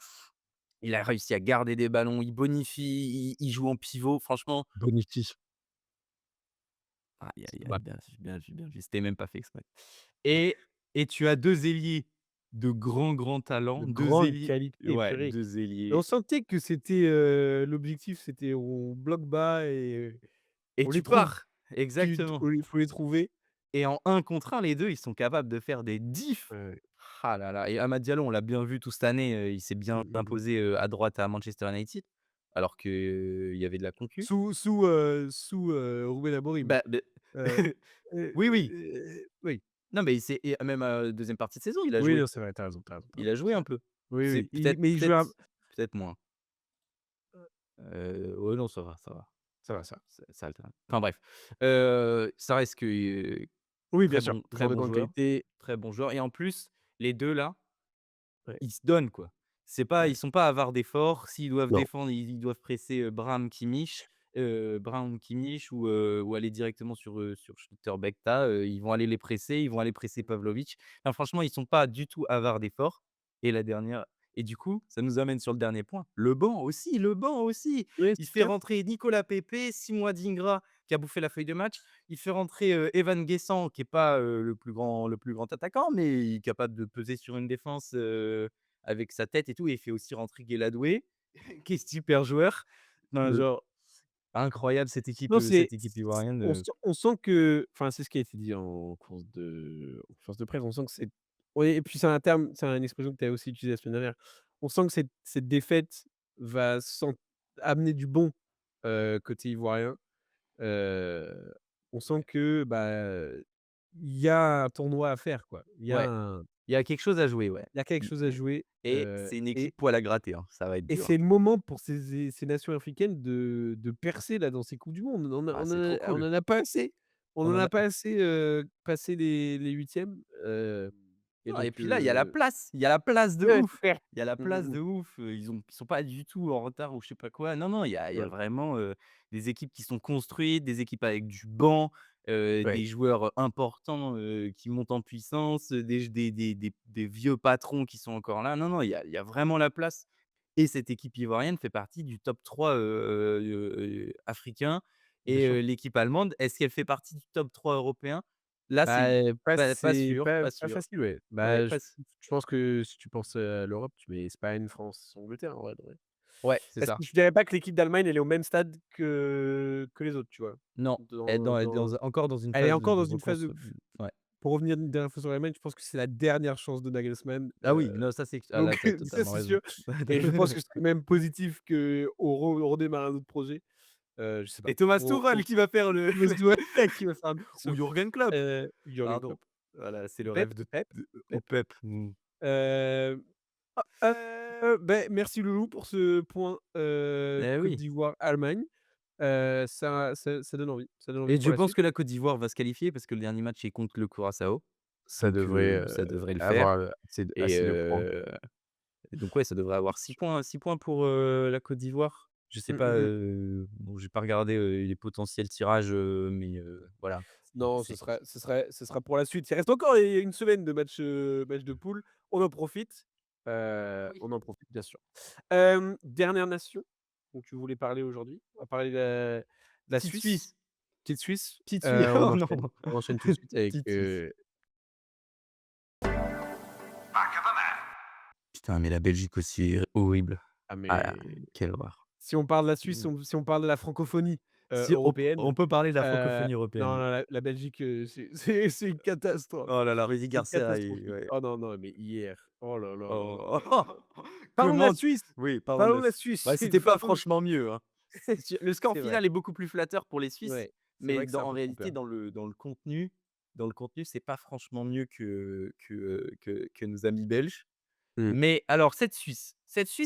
réussi à garder des ballons, il bonifie, il joue en pivot. Franchement, Bonitis. aïe, aïe, aïe, Bah, bien vu, bien vu, bien vu. C'était même pas fait exprès et tu as 2 ailiers de grand, grand talent, de 2 grande ailiers qualité, ouais, purée. 2 Et on ailiers sentait que c'était, l'objectif, c'était on bloque bas et et on les tu trouve. pars. Tu Exactement. il faut les trouver. Et en 1 contre 1, les 2 ils sont capables de faire des diffs. Ouais. Ah là là et Amad Diallo, on l'a bien vu tout cette année, il s'est bien Mmh mh, mmh. imposé, à droite à Manchester United, alors qu'il y avait de la concu. Sous Ruben Amorim. Bah, Heu, heu, oui, oui, oui. non mais c'est et même, 2e partie de saison, il a Oui, joué. non, c'est vrai, tu as raison, tu as raison, tu as Il raison, a joué c'est un vrai. peu. Oui, C'est oui, il peut-être mais il jouait peut-être un peut-être moins. Ouais, non, ça va, ça va. ça va, ça va. Ça alterne. Enfin bref, ça reste que, Oui, bien très sûr, bon très joueur de bon grande joueur, qualité. très bon joueur et en plus, les 2 là, Ouais, ils se donnent, quoi. Ils ouais. sont pas avares d'efforts. S'ils doivent Non. défendre, ils doivent presser, Brahim Kimmich ou aller directement sur Schlotterbeck, ils vont aller les presser, ils vont aller presser Pavlovic. Enfin, franchement, ils sont pas du tout avares d'efforts et la dernière et du coup, ça nous amène sur le dernier point. Le banc aussi! Oui, Il c'est fait clair. rentrer Nicolas Pepe, Simoa Dingra qui a bouffé la feuille de match. Il fait rentrer, Evan Guessant qui est pas, le plus grand attaquant, mais il est capable de peser sur une défense, avec sa tête et tout et il fait aussi rentrer Guelladoué qui est super joueur. Non, Mmh. genre incroyable cette équipe, Non, cette équipe ivoirienne, on sent que enfin, c'est ce qui a été dit en conférence de presse, on sent que c'est oui et puis c'est une expression que tu as aussi utilisée la semaine dernière. On sent que cette défaite va amener du bon, côté ivoirien. Heu, on sent que, bah, il y a un tournoi à faire, quoi. ouais, il y a quelque chose à jouer, ouais. Il y a quelque Mmh chose à mh jouer, et c'est une et équipe poil à gratter, hein, ça va être c'est dur. le moment pour ces nations africaines de percer là dans ces coupes du monde. Ah, c'est trop On cool. en a pas assez. On On en en a a pas assez, passé les 8e, et non et donc puis là, il y a la place de ouais, c'est ouf. clair. Il y a la Mmh mh, place mmh. de ouf, ils sont pas du tout en retard ou je sais pas quoi. Non, non, il y a Ouais. vraiment, des équipes qui sont construites, des équipes avec du banc, Ouais. des joueurs importants, qui montent en puissance, des vieux patrons qui sont encore là. Non, non, il y a vraiment la place et cette équipe ivoirienne fait partie du top 3 africain Bien et sûr. l'équipe allemande, est-ce qu'elle fait partie du top 3 européen? Là, Bah, c'est pas pas c'est sûr, pas pas pas sûr. facile, ouais. Ouais, Bah, pas s je pense que si tu penses à l'Europe, tu mets Espagne, France, Angleterre, en vrai de vrai. ouais, c'est Parce ça. que je dirais pas que l'équipe d'Allemagne, elle est au même stade que les autres, tu vois? Non, elle est Dans encore dans une Elle est phase de encore de dans une phase de ouais. pour revenir une dernière fois sur l'Allemagne, je pense que c'est la dernière chance de Nagelsmann, Ah oui, non, ça c'est ah là, donc tu as ça, totalement c'est raison. sûr et je pense que c'est même positif qu'on redémarre un autre projet. Je sais pas. Et Thomas Tuchel qui va faire le Qui va faire un ou saut. Jürgen Klopp, Jürgen pardon. Klopp. Voilà, c'est le Pep, rêve de Pep, au Pep. Pep. Mmh. Heu, beh, merci Loulou pour ce point, Eh Côte oui, d'Ivoire, Allemagne. Ça donne envie. Ça donne envie et pour je la pense suite. que la Côte d'Ivoire va se qualifier parce que le dernier match est contre le Curaçao, Ça donc devrait, ça devrait le faire avoir, et assez de points. donc ouais, ça devrait avoir Bien 6 sûr. points 6 points pour, la Côte d'Ivoire. Je sais Mmh, pas, mmh mh. bon, j'ai pas regardé, les potentiels tirages, mais voilà, Non, c'est ce sera pour la suite. Il reste encore une semaine de match de poule. On en profite, oui, on en profite bien sûr. Dernière nation dont tu voulais parler aujourd'hui, on va parler de la petite Suisse. Suisse, Petite Suisse, petite Suisse, on oh non, enchaîne. On enchaîne tout de suite avec, petite Suisse. Putain, mais la Belgique aussi est horrible. ah Ah là, mais quelle horreur. si on parle de la Suisse, Mmh. si on parle de la francophonie, Si on européenne, peut parler de la heu, francophonie non, européenne. non, la Belgique, c'est une catastrophe. Oh là là, Rudy C'est Garcia, catastrophique. ouais. Oh non, non, mais hier, oh là là là là. Oh, Parlons de la comment Suisse! oui, pardon de Parlons la de la Suisse. Suisse, Bah, c'est une c'était pas fameuse franchement mieux, hein. Le score c'est vrai, final est beaucoup plus flatteur pour les Suisses, ouais, c'est mais vrai que c'est un en peu réalité, trompeur. dans le contenu, c'est pas franchement mieux que nos amis belges. Mmh. Mais alors cette Suisse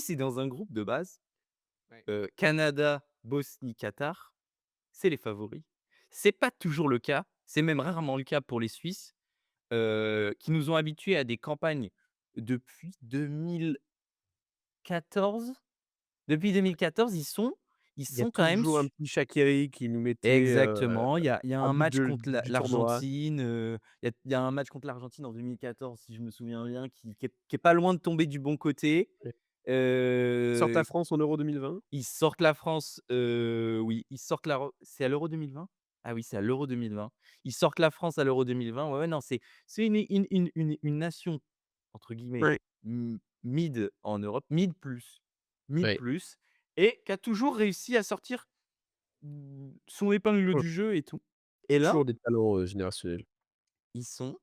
est dans un groupe de base, Ouais. Canada, Bosnie, Qatar, c'est les favoris. C'est pas toujours le cas, c'est même rarement le cas pour les Suisses, qui nous ont habitués à des campagnes depuis 2014. Depuis 2014, ils Il y a sont quand même toujours un su petit Shaqiri qui nous mettait, exactement, il y a en un but match de contre du tournoi. l'Argentine, il y a un match contre l'Argentine en 2014, si je me souviens bien, qui est pas loin de tomber du bon côté. Ouais. Sort Heu, ta France en Euro 2020. Ils sortent la France, oui, ils sortent la c'est à l'Euro 2020? Ah oui, c'est à l'Euro 2020. Ils sortent la France à l'Euro 2020. Ouais, ouais, non, c'est une nation, entre guillemets, Ouais. mid en Europe, mid Ouais. plus et qui a toujours réussi à sortir, son épingle Ouais. du jeu et tout. Et là, Toujours des talents, générationnels. ils sont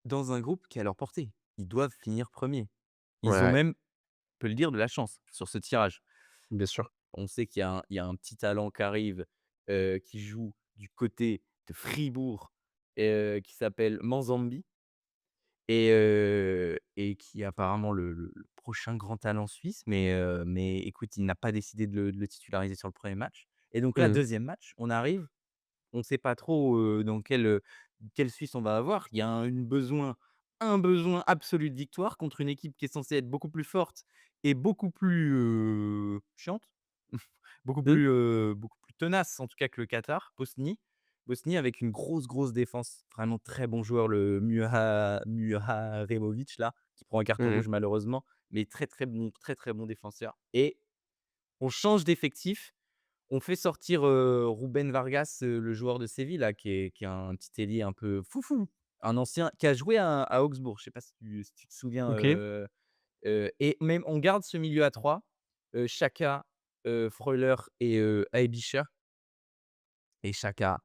dans un groupe qui est à leur portée. Ils doivent finir 1er. Ils ont Ouais, même, on peut le dire, de la chance sur ce tirage. bien sûr. On sait qu'il y a un petit talent qui arrive, qui joue du côté de Fribourg, qui s'appelle Manzambi et qui est apparemment le prochain grand talent suisse. Mais écoute, il n'a pas décidé de le titulariser sur le premier match et donc là, Mmh. deuxième match, on arrive, on ne sait pas trop, dans quelle Suisse on va avoir. Il y a un besoin absolu de victoire contre une équipe qui est censée être beaucoup plus forte et beaucoup plus, chiante, Mmh. beaucoup plus tenace en tout cas que le Qatar, Bosnie avec une grosse, grosse défense. Vraiment très bon joueur, le Muharemovic là, qui prend un carton Mmh mh. rouge malheureusement, mais très, très bon défenseur et on change d'effectif. On fait sortir, Ruben Vargas, le joueur de Séville là, qui est un petit ailier un peu foufou, un ancien qui a joué à Augsbourg. Je sais pas si tu te souviens, OK. et même on garde ce milieu à 3, Xhaka, Freuler et Aebischer et Xhaka,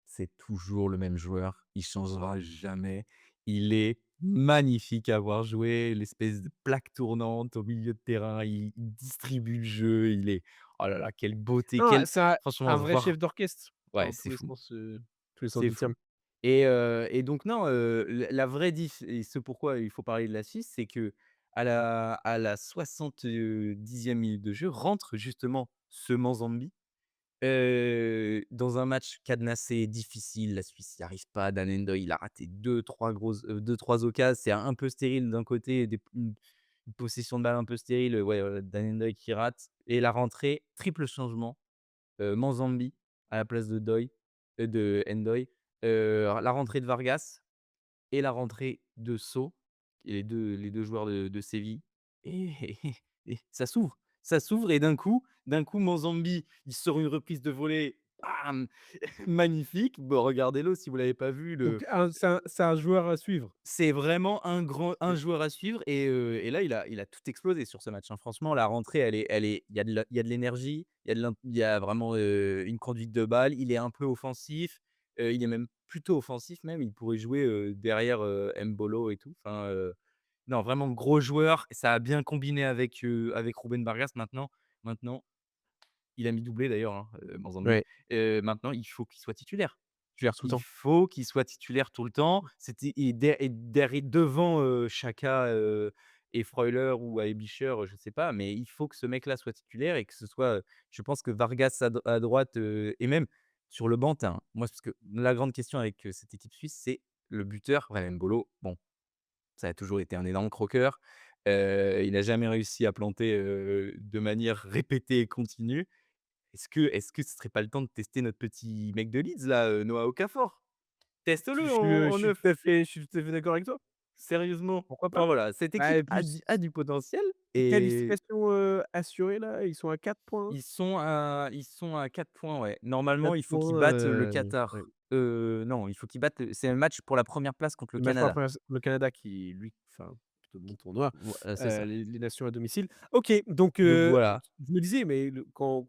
c'est toujours le même joueur, il changera jamais. Il est magnifique à voir jouer, l'espèce de plaque tournante au milieu de terrain, il distribue le jeu, il est oh là là, quelle beauté, Non, quel c'est franchement un vrai chef voir d'orchestre ouais, dans c'est fou, tous les sens c'est du fou terme. et donc non, la vraie diff et ce pourquoi il faut parler de la Suisse, c'est qu'à la 70e minute de jeu, rentre justement ce Manzambi. Dans un match cadenassé, difficile, la Suisse n'y arrive pas. Dan Hendoy, il a raté deux trois occasions. C'est un peu stérile d'un côté, une possession de balle un peu stérile, ouais, Dan Hendoy qui rate et la rentrée, triple changement, Manzambi à la place de Doy. de Ndoye, la rentrée de Vargas et la rentrée de Sow, et les deux joueurs de Séville, et et ça s'ouvre et d'un coup Monzambi, il sort une reprise de volée, bam! Magnifique. Bon, regardez-le si vous l'avez pas vu, Donc c'est un joueur à suivre. c'est vraiment un OK. joueur à suivre, et là, il a tout explosé sur ce match, hein. Franchement, la rentrée, elle est il y a de l'énergie, il y a vraiment, une conduite de balle. Il est un peu offensif, il est même plutôt offensif même. Il pourrait jouer, derrière, Embolo et tout. Enfin, non, vraiment gros joueur. Ça a bien combiné avec Ruben Vargas. Maintenant, il a mis doublé d'ailleurs, hein, Manzambi. Ouais, Maintenant, il faut qu'il soit titulaire. titulaire tout le Il temps. faut qu'il soit titulaire tout le temps. C'était et devant, Xhaka, et Freuler ou Aebischer, je sais pas, mais il faut que ce mec-là soit titulaire et que ce soit, je pense que Vargas à droite, et même sur le banc, moi, parce que la grande question avec, cette équipe suisse, c'est le buteur. Ouais, Mbolo, bon, ça a toujours été un énorme croqueur. Il n'a jamais réussi à planter, de manière répétée et continue. Est-ce que ce serait pas le temps de tester notre petit mec de Leeds là, Noah Okafor? Je Teste-le suis, en neuf, je suis tout à fait d'accord avec toi. sérieusement. Pourquoi pas? Enfin voilà, cette Bah équipe et a plus du potentiel, et qualification, assurée là, ils sont à 4 points, hein. ils sont à 4 points, ouais. Normalement, 4 il faut qu'ils points, battent, le ouais. Qatar. Non, il faut qu'ils battent, c'est un match pour la première place contre le Le match pour la Canada. première le Canada qui lui fait un plutôt bon tournoi, Voilà, c'est ça. les nations à domicile. OK, donc Donc voilà. je me disais, mais quand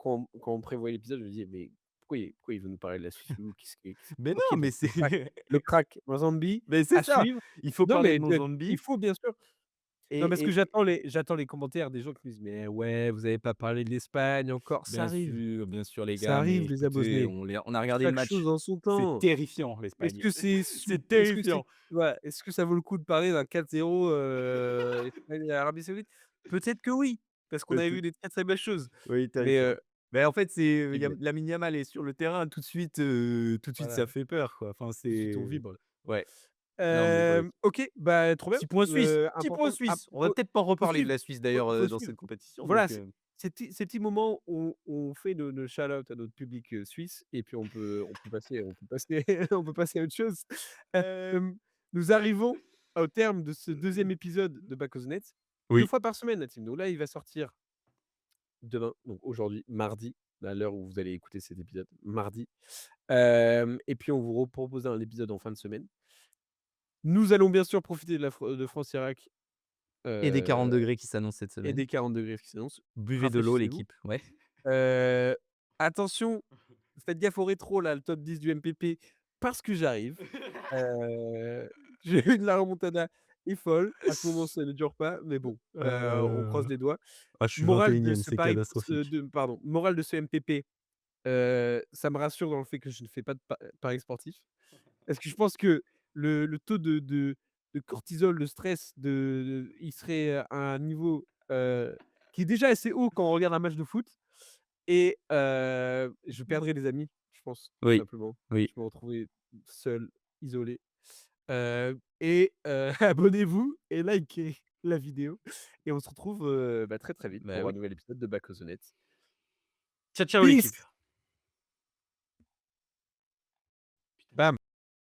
on prévoyait l'épisode, je me disais: «Mais pourquoi il veut nous parler de la Suisse, Loulou? Qu'est-ce» Mais OK, non, mais donc c'est le crack Mozambique mais c'est à ça! suivre. Il faut Non, parler mais de il Mozambique, faut bien sûr. Non, parce que et j'attends les commentaires des gens qui me disent: «Mais ouais, vous avez pas parlé de l'Espagne encore». bien sûr les Ça gars, mais arrive les écoutez, abonnés. on a regardé le Chaque chose match. en son C'est temps. terrifiant Est-ce l'Espagne. que c'est C'est est-ce que c'est terrifiant. ouais, est-ce que ça vaut le coup de parler d'un 4-0, Espagne et Arabie Saoudite? Peut-être que oui, parce qu'on avait vu Peut-être. des très, très belles choses. Oui, Mais, terrifiant. Mais en fait, c'est, terrible. Lamine Yamal est sur le terrain tout de suite Voilà, ça fait peur, quoi. Enfin, tout de suite on c'est vibre. ouais. Non, mais voilà. OK, bah, trop bien. Petit point suisse, petit point Important, suisse. On va peut-être pas faut reparler de suivre, la Suisse faut d'ailleurs, faut dans suivre. cette compétition, Voilà, donc ces petits moments où on fait nos shout-out à notre public, suisse et puis on peut passer on peut passer à autre chose. Nous arrivons au terme de ce deuxième épisode de Back of the Net. 2 oui. fois par semaine, la team. Donc là, il va sortir demain, donc aujourd'hui, mardi, à l'heure où vous allez écouter cet épisode, mardi. Et puis on vous repropose un épisode en fin de semaine. Nous allons bien sûr profiter de France-Irak, Et des heu 40 degrés qui s'annoncent cette et semaine. des 40 qui s'annoncent. Buvez de l'eau Rafraîchissez-vous. l'équipe, ouais. Heu, Attention, faites gaffe au rétro là, le top 10 du MPP, parce que j'arrive. Heu, j'ai une la remontada est folle. À ce moment, ça ne dure pas, mais bon, on croise les doigts. Ah, je suis Morale de 21e, ce c'est pari catastrophique. morale de ce MPP, ça me rassure dans le fait que je ne fais pas de paris sportifs. Parce que je pense que le taux de cortisol, de stress, il serait à un niveau, qui est déjà assez haut quand on regarde un match de foot et je perdrais des amis, je pense, tout Oui, simplement. oui. Je me retrouver seul, isolé, et abonnez-vous et likez la vidéo et on se retrouve, bah, très, très vite Bah pour un oui. nouvel épisode de Back of the Net. Ciao, ciao l'équipe. Peace! Bam!